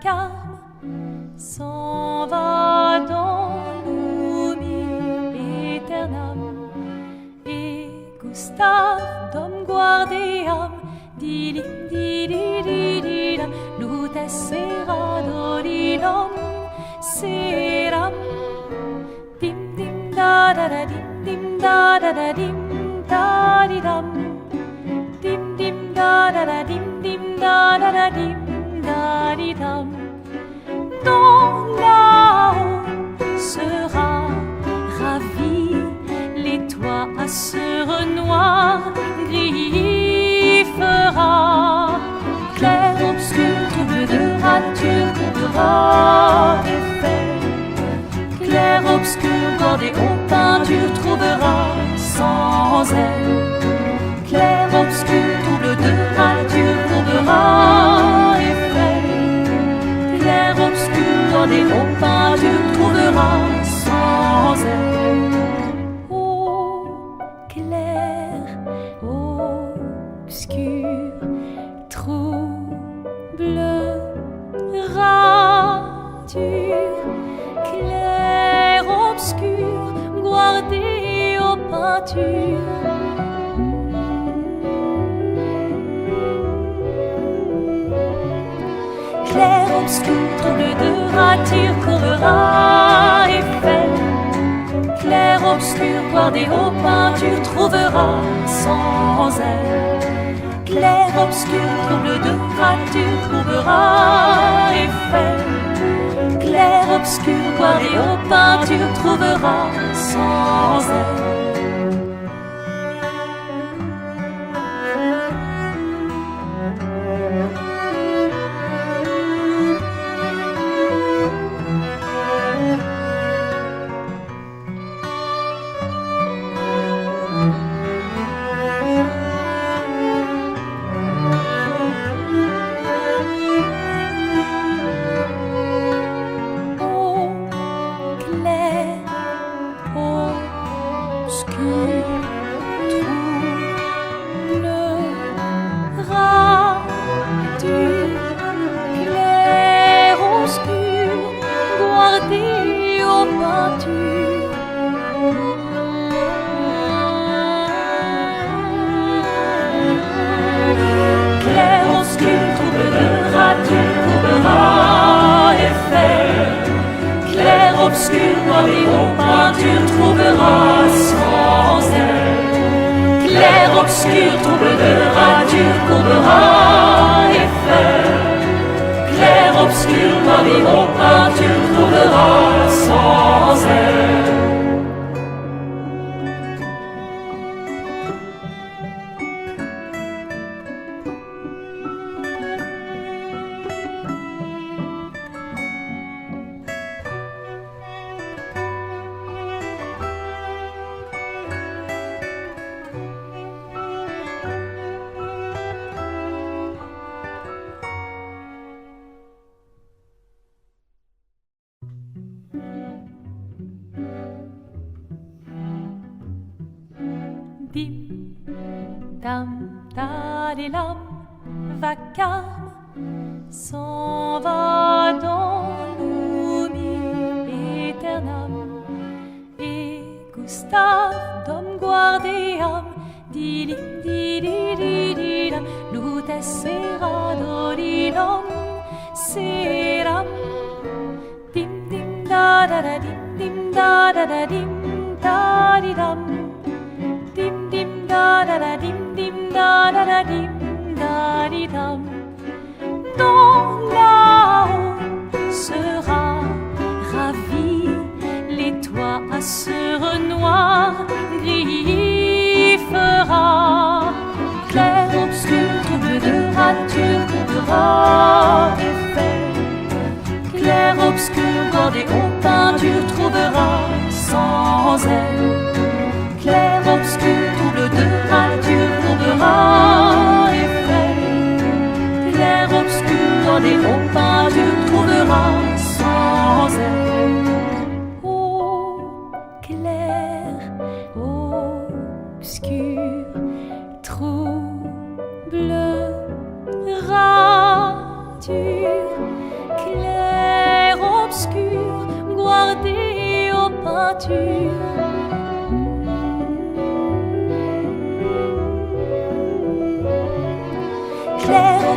vacarme s'en va dans l'oubli éternam. Et Gustave dom guardeam dilim dididididam lutes sera dodilom seram dim dim da da da dim da da da dim da di dam dim dim da da da dim da da da dim da di dam. Dans là-haut sera ravi les toits à sur noir gris fera clair obscur trouble de rature couvrera effet clair obscur bordé aux peintures trouvera sans elle clair obscur trouble de rature couvrera effet clair obscur bordé aux peintures trouvera sans elle. Clair, obscur, trouble, rature, clair, obscur, guardé aux peintures. Clair, obscur, trouble de rature courra effet. Clair, obscur, guardé aux peintures trouvera sans elle. Clair, obscur, trouble de rature trouvera effet. Clair, obscur, guardé aux peintures trouvera sans elle. Obscur, guardé aux peintures trouvera sans elle. Clair, obscur, trouble de rature courbera effet. Clair, obscur, guardé aux peintures trouvera sans elle. Dim, dam, dadilam, vacarme s'en va dans l'oubli éternam. Et Gustave dom guardeam dilim dididididam lutes sera dodilom seram dim dim da da da dim da da da dim da di dam dim dim da da da dim da da da dim da di dam. Dans là-haut sera ravi les toits à sur noir gris fera clair obscur trouble de rature couvrera effet clair obscur bordé aux peintures trouvera sans elle. Clair, obscur, trouble de rature courbera effet. Clair, obscur, bordé aux peintures trouvera sans elle. Clair, obscur, trouble, rature,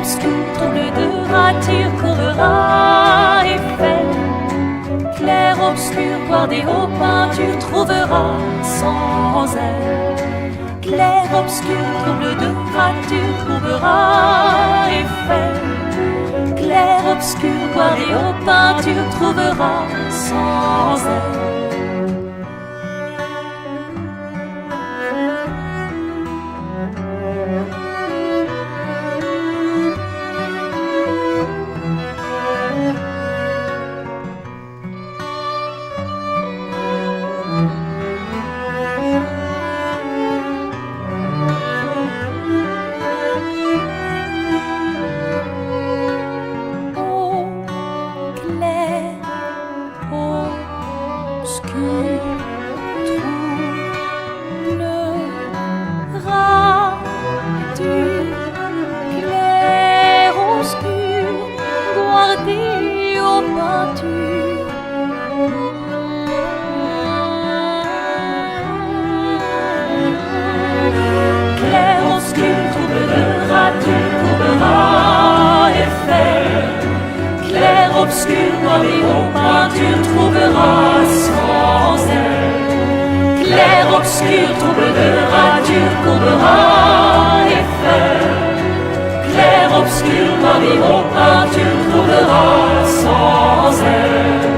obscur, trouble de rature, couvrera Eiffel. Clair obscur, guardé aux peintures, trouvera sans elle. Clair obscur, trouble de rature, trouvera Eiffel. Clair obscur, guardé aux peintures, trouvera sans elle. Obscur, guardé aux peintures, trouvera sans elle. Clair obscur, trouble de rature, courbera Eiffel. Clair obscur, guardé aux peintures, trouvera sans elle.